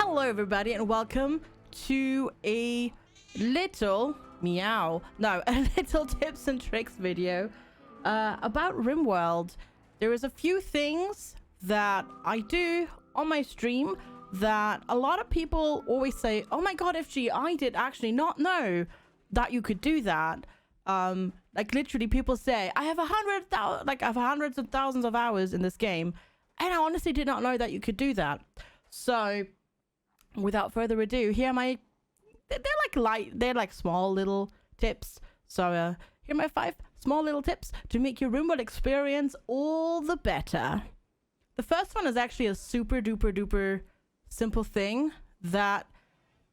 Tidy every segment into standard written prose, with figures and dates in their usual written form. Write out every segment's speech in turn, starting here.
Hello everybody and welcome to a little a little tips and tricks video about RimWorld. There is a few things that I do on my stream that a lot of people always say, oh my god FG, I did actually not know that you could do that. Like literally people say I have hundreds of thousands of hours in this game and I honestly did not know that you could do that. So without further ado, here are my they're like small little tips. So here are my 5 small little tips to make your RimWorld experience all the better. The first one is actually a super duper duper simple thing that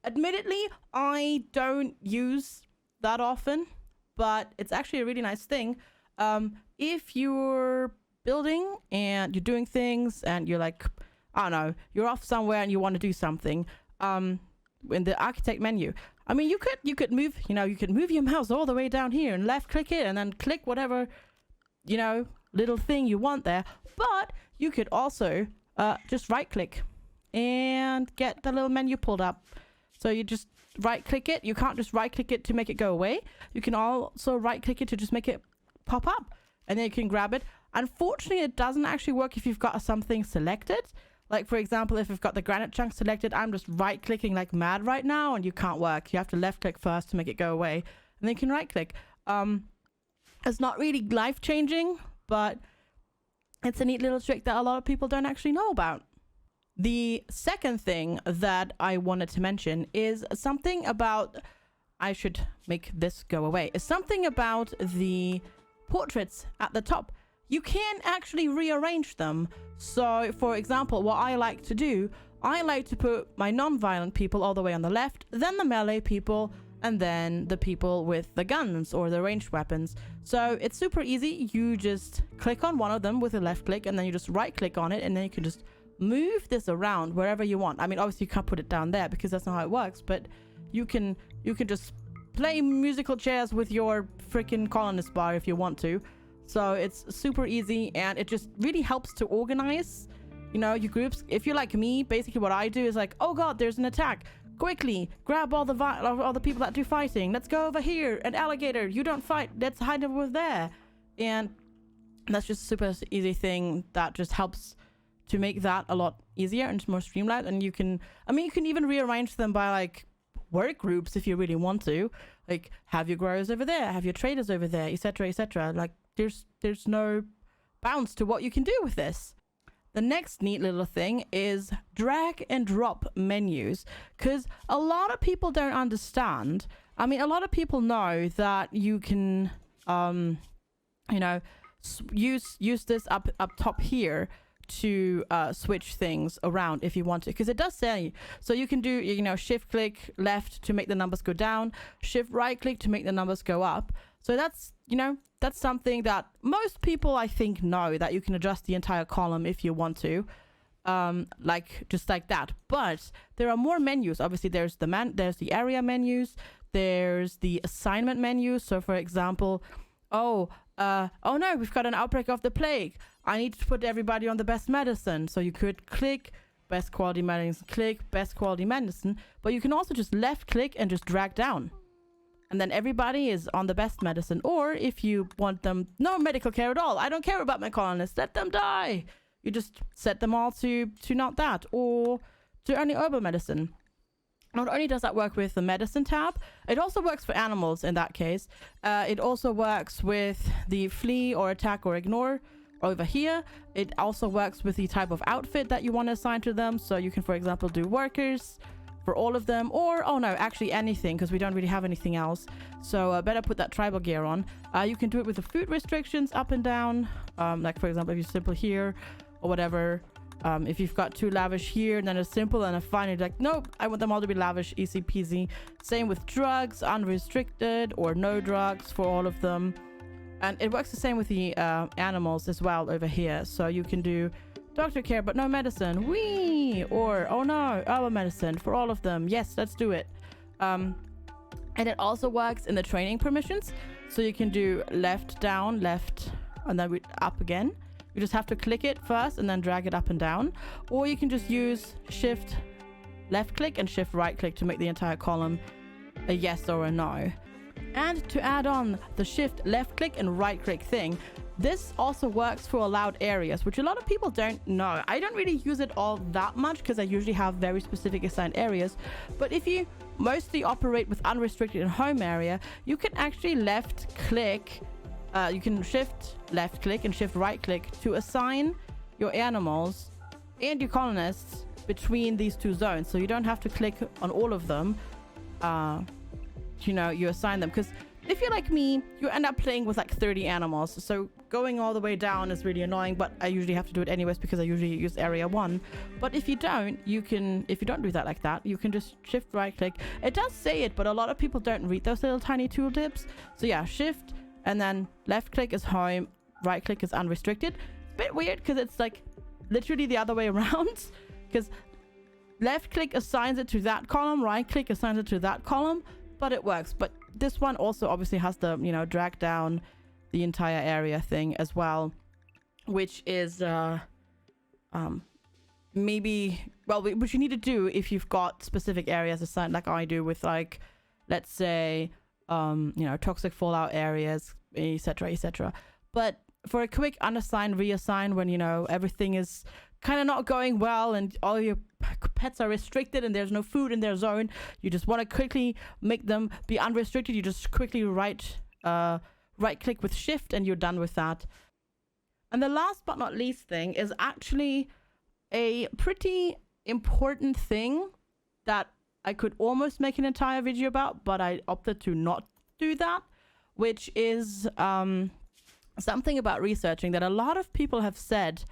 admittedly I don't use that often, but it's actually a really nice thing. If you're building and you're doing things and you're like, I don't know, you're off somewhere and you want to do something, in the architect menu, I mean, you could move, you could move your mouse all the way down here and left click it and then click whatever, little thing you want there. But you could also just right click and get the little menu pulled up. So you just right click it. You can't just right click it to make it go away. You can also right click it to just make it pop up, and then you can grab it. Unfortunately, it doesn't actually work if you've got something selected. Like, for example, if you've got the granite chunk selected, I'm just right clicking like mad right now and you can't work. You have to left click first to make it go away, and then you can right click. It's not really life changing, but it's a neat little trick that a lot of people don't actually know about. The second thing that I wanted to mention is something about, I should make this go away, is something about the portraits at the top. You can actually rearrange them. So for example, what I like to do, I like to put my non-violent people all the way on the left, then the melee people, and then the people with the guns or the ranged weapons. So it's super easy. You just click on one of them with a left click, and then you just right click on it, and then you can just move this around wherever you want. I mean, obviously you can't put it down there because that's not how it works, but you can just play musical chairs with your freaking colonist bar if you want to. So it's super easy, and it just really helps to organize, your groups. If you're like me, basically what I do is like, oh god, there's an attack. Quickly grab all the people that do fighting. Let's go over here. An alligator, you don't fight. Let's hide over there. And that's just a super easy thing that just helps to make that a lot easier and more streamlined. And you can even rearrange them by like work groups if you really want to. Like, have your growers over there, have your traders over there, etc, etc. Like, there's no bounds to what you can do with this. The next neat little thing is drag and drop menus, because a lot of people don't understand. I mean, a lot of people know that you can use this up top here to switch things around if you want to, because it does say, so you can do shift click left to make the numbers go down, shift right click to make the numbers go up. So that's that's something that most people I think know, that you can adjust the entire column if you want to, just like that. But there are more menus. Obviously there's the area menus, there's the assignment menu. So for example, oh no, we've got an outbreak of the plague. I need to put everybody on the best medicine. So you could click best quality medicine, click best quality medicine, but you can also just left click and just drag down. And then everybody is on the best medicine. Or if you want them, no medical care at all, I don't care about my colonists, let them die. You just set them all to not that, or to only herbal medicine. Not only does that work with the medicine tab, it also works for animals in that case. It also works with the flee or attack or ignore over here. It also works with the type of outfit that you want to assign to them. So you can, for example, do workers for all of them, or oh no, actually anything, because we don't really have anything else. So better put that tribal gear on. You can do it with the food restrictions up and down. Like for example, if you simple here or whatever. If you've got 2 lavish here, and then a simple and a fine, you're like, nope, I want them all to be lavish, easy peasy. Same with drugs, unrestricted or no drugs for all of them. And it works the same with the animals as well over here. So you can do doctor care but no medicine, wee, or oh no, herbal medicine for all of them. Yes, let's do it. And it also works in the training permissions. So you can do left, down, left, and then up again. You just have to click it first and then drag it up and down. Or you can just use shift left click and shift right click to make the entire column a yes or a no. And to add on the shift left click and right click thing, this also works for allowed areas, which a lot of people don't know. I don't really use it all that much because I usually have very specific assigned areas. But if you mostly operate with unrestricted and home area, you can actually left click, you can shift left click and shift right click to assign your animals and your colonists between these two zones. So you don't have to click on all of them. You assign them, because if you're like me, you end up playing with like 30 animals. So going all the way down is really annoying, but I usually have to do it anyways because I usually use area 1. But if you don't, if you don't do that like that, you can just shift right click. It does say it, but a lot of people don't read those little tiny tooltips. So yeah, shift and then left click is home, right click is unrestricted. It's a bit weird because it's like literally the other way around, because left click assigns it to that column, right click assigns it to that column, but it works. But this one also obviously has the, drag down the entire area thing as well, which is maybe, well, which you need to do if you've got specific areas assigned, like I do with, like, let's say, toxic fallout areas, etc., etc. But for a quick unassigned, reassign when, everything is kind of not going well and all your pets are restricted and there's no food in their zone, you just want to quickly make them be unrestricted, you just quickly right click with shift and you're done with that. And the last but not least thing is actually a pretty important thing that I could almost make an entire video about, but I opted to not do that, which is something about researching that a lot of people have said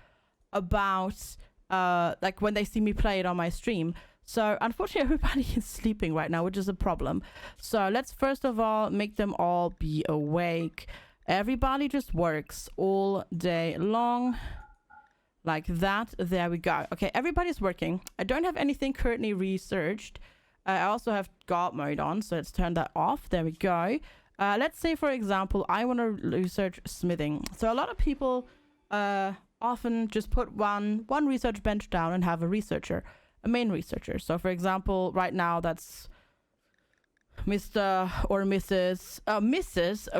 about like when they see me play it on my stream. So unfortunately everybody is sleeping right now, which is a problem. So let's first of all make them all be awake. Everybody just works all day long like that. There we go. Okay, everybody's working. I don't have anything currently researched. I also have guard mode on, so let's turn that off. There we go. Let's say, for example, I want to research smithing. So a lot of people often just put one research bench down and have a researcher, a main researcher. So for example, right now that's Mr. or Mrs.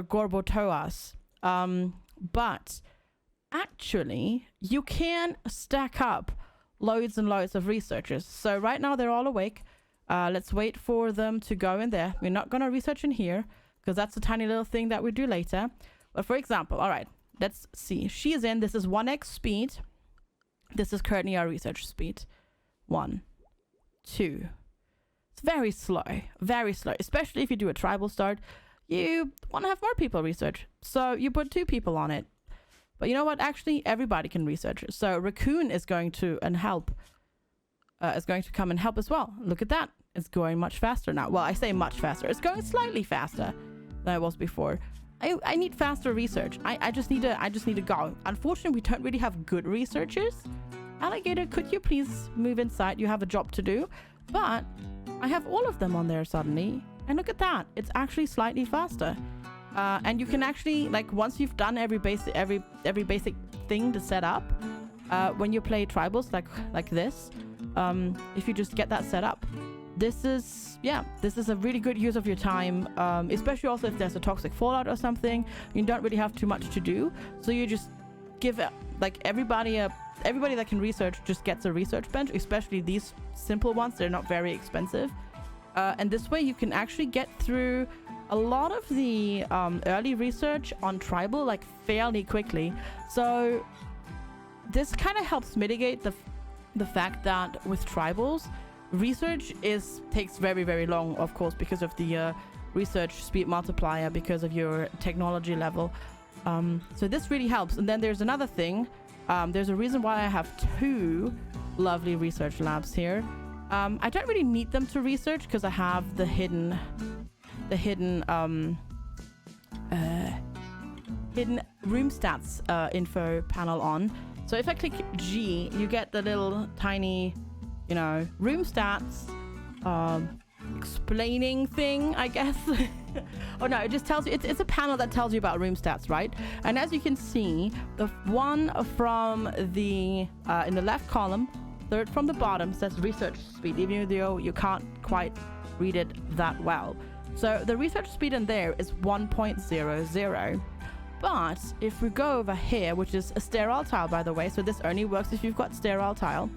Gorbotoas. But actually you can stack up loads and loads of researchers. So right now they're all awake. Let's wait for them to go in there. We're not going to research in here because that's a tiny little thing that we do later. But for example, all right, let's see. She is in. This is 1x speed. This is currently our research speed. 1, 2. It's very slow, especially if you do a tribal start. You want to have more people research, so you put 2 people on it. But you know what? Actually, everybody can research. So Raccoon is going to help. Is going to come and help as well. Look at that. It's going much faster now. Well, I say much faster. It's going slightly faster than it was before. I need faster research. I just need to go. Unfortunately, we don't really have good researchers. Alligator, could you please move inside? You have a job to do. But I have all of them on there suddenly. And look at that. It's actually slightly faster. And you can actually, like, once you've done every basic thing to set up, when you play tribals like this, if you just get that set up, this is a really good use of your time, especially also if there's a toxic fallout or something. You don't really have too much to do, so you just give it, like, everybody that can research just gets a research bench, especially these simple ones. They're not very expensive, and this way you can actually get through a lot of the early research on tribal like fairly quickly. So this kind of helps mitigate the fact that with tribals, research takes very, very long, of course, because of the research speed multiplier, because of your technology level. So this really helps. And then there's another thing. There's a reason why I have 2 lovely research labs here. I don't really need them to research because I have the hidden room stats info panel on. So if I click G, you get the little tiny, room stats explaining thing, I guess. Oh no, it just tells you, it's a panel that tells you about room stats, right? And as you can see, the one from the in the left column, third from the bottom says research speed, even though you can't quite read it that well. So the research speed in there is 1.00. But if we go over here, which is a sterile tile, by the way, so this only works if you've got sterile tile.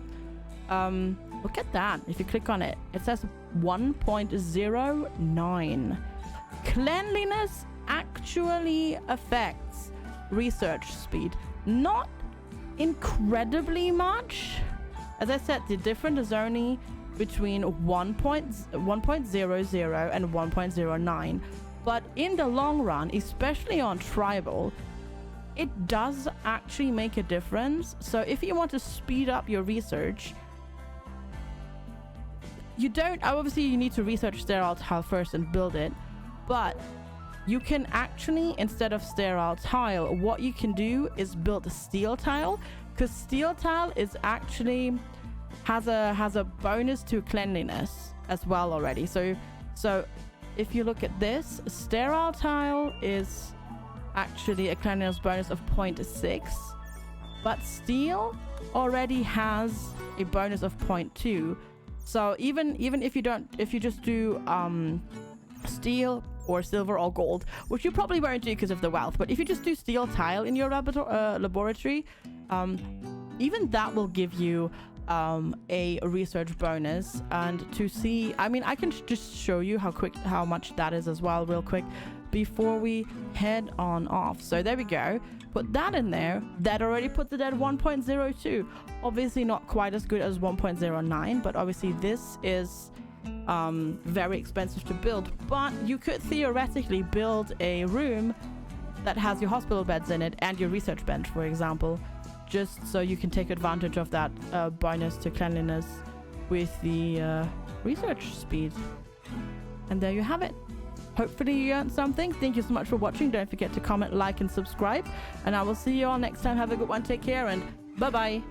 Look at that. If you click on it, it says 1.09. Cleanliness actually affects research speed. Not incredibly much. As I said, the difference is only between 1.00 and 1.09. But in the long run, especially on tribal, it does actually make a difference. So if you want to speed up your research, you don't, obviously you need to research sterile tile first and build it, but you can actually, instead of sterile tile, what you can do is build a steel tile, because steel tile is actually has a bonus to cleanliness as well already. So if you look at this, sterile tile is actually a cleanliness bonus of 0.6, but steel already has a bonus of 0.2. So even if you just do steel or silver or gold, which you probably won't do because of the wealth, but if you just do steel tile in your laboratory, even that will give you a research bonus. And to see, I mean, I can just show you how much that is as well real quick before we head on off. So there we go, put that in there. That already puts it at 1.02. Obviously not quite as good as 1.09, but obviously this is very expensive to build. But you could theoretically build a room that has your hospital beds in it and your research bench, for example, just so you can take advantage of that bonus to cleanliness with the research speed. And there you have it. Hopefully you learned something. Thank you so much for watching. Don't forget to comment, like, and subscribe. And I will see you all next time. Have a good one. Take care, and bye-bye.